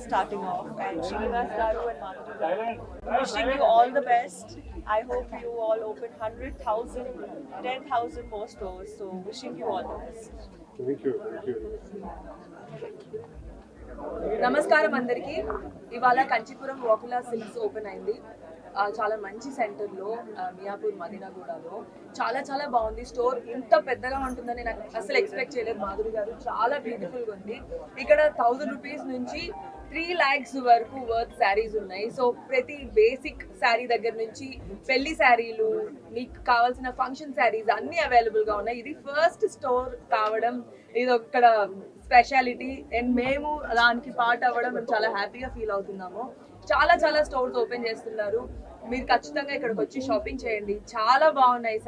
starting off, and Srinivas Garu and Madhuri Garu. Wishing you all the best. I hope you all open 100,000, 10,000 more stores. So wishing you all the best. Thank you. Thank you. నమస్కారం అందరికీ. ఇవాళ Kanchipuram వాకులా silks open అయింది. చాలా మంచి సెంటర్లో, మియాపూర్ మదీనాగూడలో. చాలా చాలా బాగుంది. స్టోర్ ఇంత పెద్దగా ఉంటుందని నాకు అసలు ఎక్స్పెక్ట్ చేయలేదు. మాధురి గారు చాలా బ్యూటిఫుల్గా ఉంది. ఇక్కడ 1000 రూపీస్ నుంచి 3 lakhs వరకు వర్త్ శారీస్ ఉన్నాయి. సో ప్రతి బేసిక్ శారీ దగ్గర నుంచి పెళ్లి శారీలు, మీకు కావాల్సిన ఫంక్షన్ శారీస్ అన్నీ అవైలబుల్గా ఉన్నాయి. ఇది ఫస్ట్ స్టోర్ కావడం ఇది ఒక్కడ స్పెషాలిటీ, అండ్ మేము దానికి పార్ట్ అవ్వడం మేము చాలా హ్యాపీగా ఫీల్ అవుతున్నాము. చాలా చాలా స్టోర్స్ ఓపెన్ చేస్తున్నారు. మీరు ఖచ్చితంగా ఇక్కడికి వచ్చి షాపింగ్ చేయండి. చాలా బాగున్నాయి.